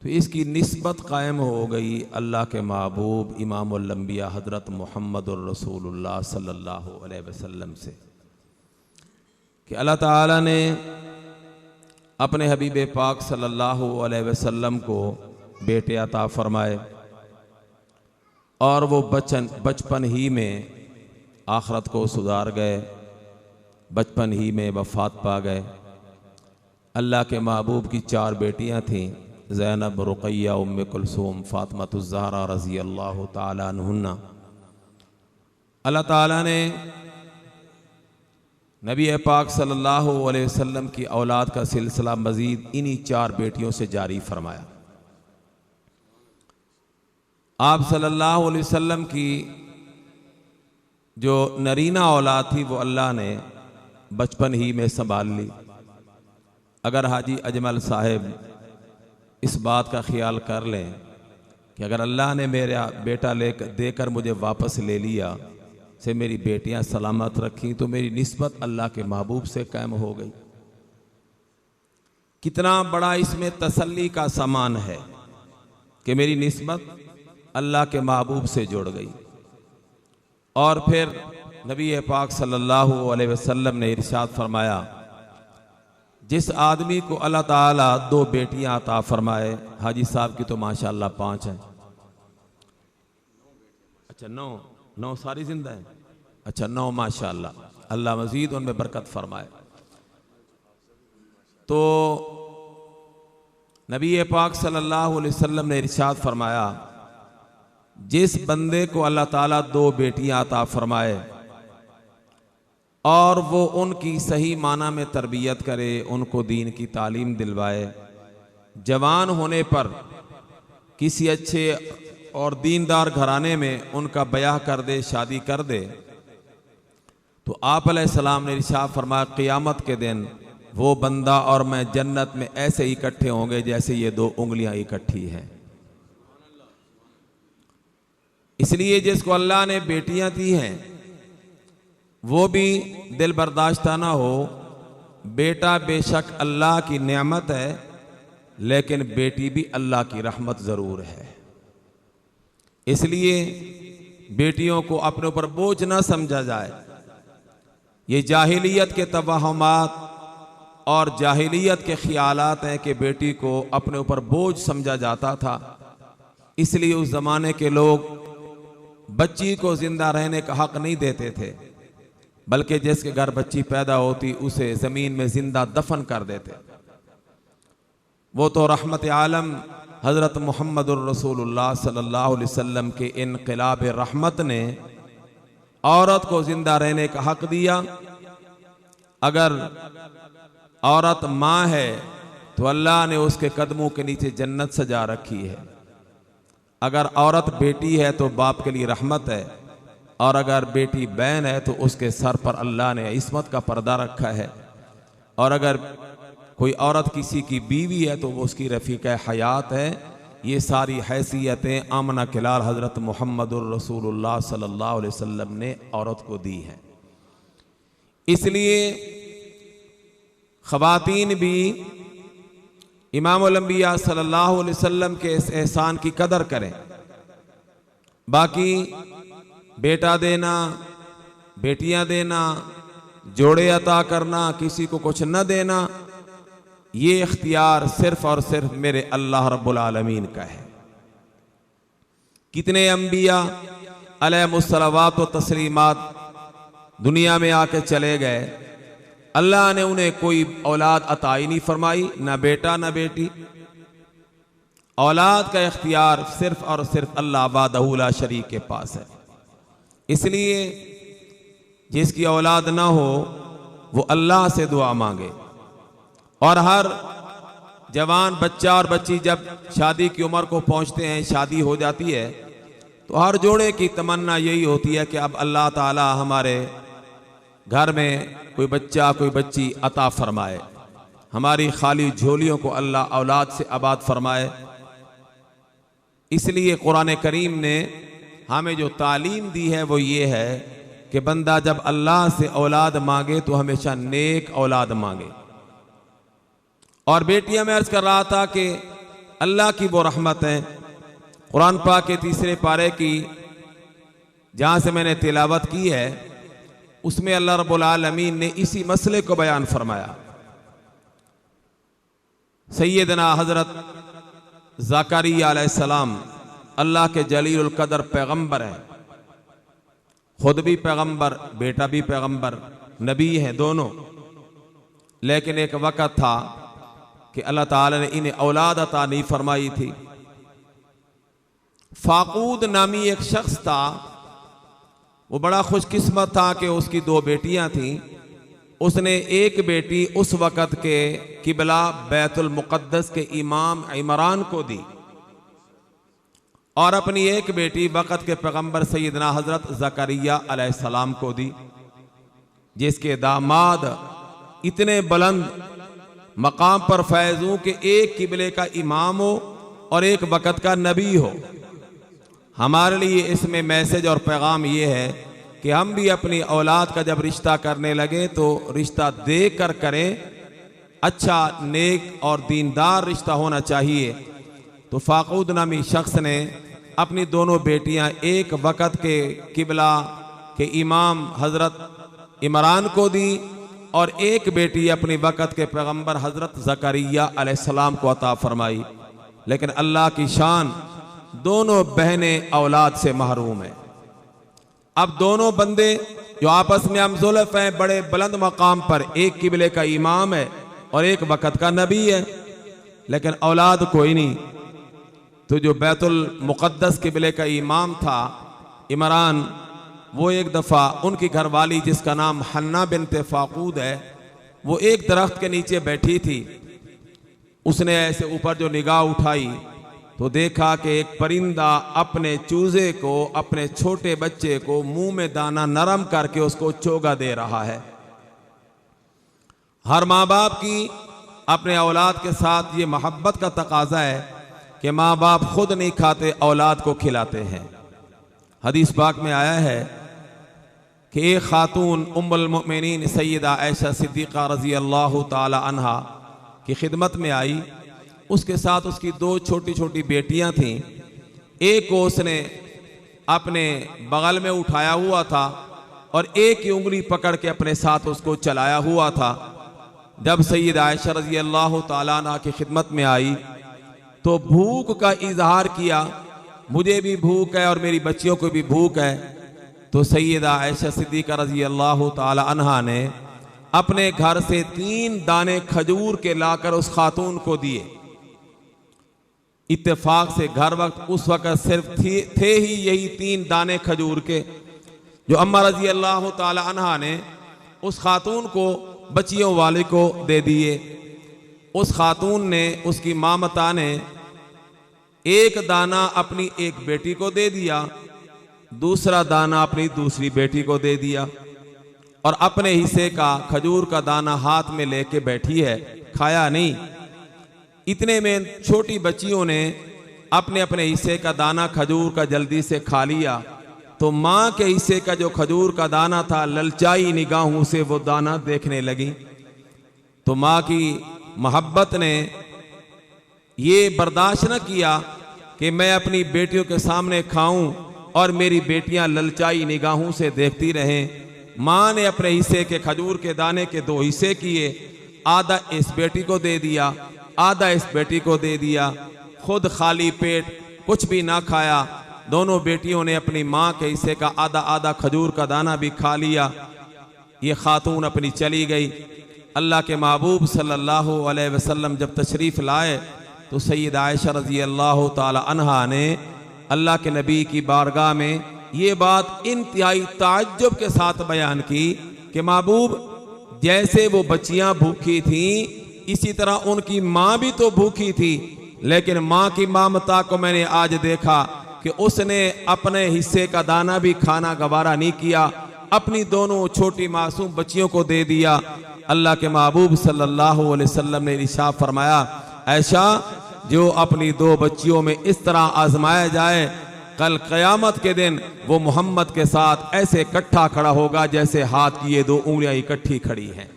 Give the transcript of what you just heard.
तो इसकी निस्बत कायम हो गई अल्लाह के महबूब इमामुल अंबिया हज़रत मुहम्मदुर रसूलुल्लाह सल्लल्लाहु अलैहि वसल्लम से कि अल्लाह ताला ने अपने हबीब पाक सल्लल्लाहु अलैहि वसल्लम को बेटे अता फरमाए और वो बचपन ही में आखरत को सुधार गए, बचपन ही में वफ़ात पा गए। अल्लाह के महबूब की 4 बेटियां थीं, ज़ैनब, रुक़ैया, उम्मे कुलसूम, फ़ातिमतुज़ ज़हरा रज़ी अल्लाह ताला अन्हुन्ना। अल्लाह ताला ने नबी पाक सल्लल्लाहु अलैहि वसल्लम की औलाद का सिलसिला मज़ीद इन्हीं 4 बेटियों से जारी फरमाया। आप सल्लल्लाहु अलैहि वसल्लम की जो नरीना औलाद थी वो अल्लाह ने बचपन ही में संभाल ली। अगर हाजी अजमल साहिब इस बात का ख्याल कर लें कि अगर अल्लाह ने मेरा बेटा देकर मुझे वापस ले लिया, से मेरी बेटियां सलामत रखी, तो मेरी निस्बत अल्लाह के महबूब से कायम हो गई। कितना बड़ा इसमें तसल्ली का सामान है कि मेरी निस्बत अल्लाह के महबूब से जुड़ गई। और फिर नबी पाक सल्लल्लाहु अलैहि वसल्लम ने इरशाद फरमाया, जिस आदमी को अल्लाह ताला 2 बेटियां अता फरमाए, हाजी साहब की तो माशाअल्लाह 5 हैं, अच्छा 9 सारी जिंदा हैं, अच्छा 9 माशाअल्लाह, अल्लाह मजीद उनमें बरकत फरमाए। तो नबी पाक सल्लल्लाहु अलैहि वसल्लम ने इरशाद फरमाया, जिस बंदे को अल्लाह ताला 2 बेटियां अता फरमाए और वो उनकी सही माना में तरबियत करे, उनको दीन की तालीम दिलवाए, जवान होने पर किसी अच्छे और दीनदार घराने में उनका ब्याह कर दे, शादी कर दे, तो आप अलैहिस्सलाम ने इरशाद फरमाया, क़ियामत के दिन वो बंदा और मैं जन्नत में ऐसे ही इकट्ठे होंगे जैसे ये 2 उंगलियां इकट्ठी हैं। इसलिए जिसको अल्लाह ने बेटियां दी हैं वो भी दिल बर्दाश्ता ना हो। बेटा बेशक अल्लाह की नेमत है, लेकिन बेटी भी अल्लाह की रहमत ज़रूर है। इसलिए बेटियों को अपने ऊपर बोझ ना समझा जाए। ये जाहिलियत के तवहमात और जाहिलियत के ख्यालात हैं कि बेटी को अपने ऊपर बोझ समझा जाता था। इसलिए उस ज़माने के लोग बच्ची को जिंदा रहने का हक नहीं देते थे, बल्कि जिसके घर बच्ची पैदा होती उसे ज़मीन में जिंदा दफन कर देते। वो तो रहमत आलम हज़रत मुहम्मदुर रसूलुल्लाह सल्लल्लाहु अलैहि वसल्लम के इनक़िलाब रहमत ने औरत को जिंदा रहने का हक दिया। अगर औरत माँ है तो अल्लाह ने उसके कदमों के नीचे जन्नत सजा रखी है। अगर औरत बेटी है तो बाप के लिए रहमत है, और अगर बेटी बहन है तो उसके सर पर अल्लाह ने इस्मत का पर्दा रखा है। और अगर कोई औरत किसी की बीवी है तो वो उसकी रफ़ीक़ा हयात है। ये सारी हैसियतें आमना किलाल हज़रत मुहम्मदुर रसूलुल्लाह सल्लल्लाहु अलैहि वसल्लम ने औरत को दी हैं। इसलिए ख़वातीन भी इमामुल अंबिया सल्लल्लाहु अलैहि वसल्लम के इस एहसान की कदर करें। बाकी बेटा देना, बेटियां देना, जोड़े अता करना, किसी को कुछ न देना, ये इख्तियार सिर्फ और सिर्फ मेरे अल्लाह रब्बुल आलमीन का है। कितने अंबिया अलैहिमुस्सलावात व तस्लीमात दुनिया में आके चले गए, अल्लाह ने उन्हें कोई औलाद अता ही नहीं फरमाई, ना बेटा ना बेटी। औलाद का इख्तियार सिर्फ और सिर्फ अल्लाह वाहदहू ला शरीक के पास है। इसलिए जिसकी औलाद ना हो वो अल्लाह से दुआ मांगे। और हर जवान बच्चा और बच्ची जब शादी की उम्र को पहुंचते हैं, शादी हो जाती है, तो हर जोड़े की तमन्ना यही होती है कि अब अल्लाह ताला हमारे घर में कोई बच्चा कोई बच्ची अता फरमाए, हमारी खाली झोलियों को अल्लाह औलाद से आबाद फरमाए। इसलिए कुरान करीम ने हमें जो तालीम दी है वो ये है कि बंदा जब अल्लाह से औलाद मांगे तो हमेशा नेक औलाद मांगे। और बेटियां, मैं अर्ज कर रहा था कि अल्लाह की वो रहमत है। कुरान पाक के तीसरे पारे की जहाँ से मैंने तिलावत की है उसमें अल्लाह रब्बुल आलमीन ने इसी मसले को बयान फरमाया। सैयदना हजरत ज़करिया अलैहिस्सलाम अल्लाह के जलीलुल कदर पैगंबर हैं, खुद भी पैगंबर, बेटा भी पैगंबर, नबी हैं दोनों। लेकिन एक वक़्त था कि अल्लाह ताला ने इन्हें औलाद अता नहीं फरमाई थी। फाकूद नामी एक शख्स था, वो बड़ा खुशकिस्मत था कि उसकी दो बेटियां थीं। उसने एक बेटी उस वक़्त के किबला बैतुल मुक़द्दस के इमाम इमरान को दी और अपनी एक बेटी वक़्त के पैगंबर सैयदना हज़रत ज़करिया अलैहिस्सलाम को दी, जिसके दामाद इतने बुलंद मकाम पर फैज़ हूं कि एक किबले का इमाम हो और एक वक़्त का नबी हो। हमारे लिए इसमें मैसेज और पैगाम ये है कि हम भी अपनी औलाद का जब रिश्ता करने लगे तो रिश्ता देख कर करें, अच्छा नेक और दीनदार रिश्ता होना चाहिए। तो फाकूद नामी शख्स ने अपनी दोनों बेटियां एक वक़्त के किबला के इमाम हज़रत इमरान को दी और एक बेटी अपनी वक़्त के पैगंबर हज़रत ज़करिया अलैहिस्सलाम को अता फरमाई। लेकिन अल्लाह की शान, दोनों बहनें औलाद से महरूम हैं। अब दोनों बंदे जो आपस में हमज़ुल्फ़ हैं, बड़े बुलंद मकाम पर, एक किबले का इमाम है और एक वक़्त का नबी है, लेकिन औलाद कोई नहीं। तो जो बैतुल मुक़द्दस किबले का इमाम था इमरान, वो एक दफ़ा उनकी घरवाली जिसका नाम हन्ना बिन्ते फाकूद है, वो एक दरख्त के नीचे बैठी थी। उसने ऐसे ऊपर जो निगाह उठाई तो देखा कि एक परिंदा अपने चूजे को, अपने छोटे बच्चे को मुंह में दाना नरम करके उसको चोगा दे रहा है। हर माँ बाप की अपने औलाद के साथ ये मोहब्बत का तकाजा है कि माँ बाप खुद नहीं खाते, औलाद को खिलाते हैं। हदीस पाक में आया है कि एक खातून उम्मुल मोमिनीन सैयदा आयशा सिद्दीक़ा रज़ी अल्लाह ताला अन्हा की खिदमत में आई। उसके साथ उसकी दो छोटी छोटी बेटियां थीं। एक को उसने अपने बगल में उठाया हुआ था और एक की उंगली पकड़ के अपने साथ उसको चलाया हुआ था। जब सैयदा आयशा रज़ी अल्लाह ताला अन्हा की खिदमत में आई तो भूख का इजहार किया, मुझे भी भूख है और मेरी बच्चियों को भी भूख है। तो सैयदा आयशा सिद्दीक़ा रज़ी अल्लाह ताला अन्हा ने अपने घर से 3 दाने खजूर के लाकर उस खातून को दिए। इत्तेफाक से घर वक्त उस वक्त सिर्फ थे ही यही 3 दाने खजूर के, जो अम्मा रज़ी अल्लाह ताला अन्हा ने उस खातून को, बच्चियों वाले को दे दिए। उस खातून ने, उसकी मामता ने एक दाना अपनी एक बेटी को दे दिया, दूसरा दाना अपनी दूसरी बेटी को दे दिया और अपने हिस्से का खजूर का दाना हाथ में लेके बैठी है, खाया नहीं। इतने में छोटी बच्चियों ने अपने अपने हिस्से का दाना खजूर का जल्दी से खा लिया। तो माँ के हिस्से का जो खजूर का दाना था, ललचाई निगाहों से वो दाना देखने लगी। तो माँ की मोहब्बत ने ये बर्दाश्त न किया कि मैं अपनी बेटियों के सामने खाऊं और मेरी बेटियां ललचाई निगाहों से देखती रहें। माँ ने अपने हिस्से के खजूर के दाने के 2 हिस्से किए, आधा इस बेटी को दे दिया, आधा इस बेटी को दे दिया। खुद खाली पेट कुछ भी ना खाया। दोनों बेटियों ने अपनी माँ के हिस्से का आधा आधा खजूर का दाना भी खा लिया। ये खातून अपनी चली गई। अल्लाह के महबूब सल्लल्लाहु अलैहि वसल्लम जब तशरीफ़ लाए तो सैयदा आयशा रज़ी अल्लाह ताला अन्हा ने अल्लाह के नबी की बारगाह में ये बात इंतहाई ताज्जुब के साथ बयान की कि महबूब, जैसे वो बच्चियां भूखी थीं इसी तरह उनकी माँ भी तो भूखी थी, लेकिन माँ की ममता को मैंने आज देखा कि उसने अपने हिस्से का दाना भी खाना गवारा नहीं किया, अपनी दोनों छोटी मासूम बच्चियों को दे दिया। अल्लाह के महबूब सल्लल्लाहु अलैहि वसल्लम ने इरशाद फरमाया, ऐशा जो अपनी 2 बच्चियों में इस तरह आजमाया जाए, कल क़यामत के दिन वो मोहम्मद के साथ ऐसे इकट्ठा खड़ा होगा जैसे हाथ की ये 2 उंगलियां इकट्ठी खड़ी हैं।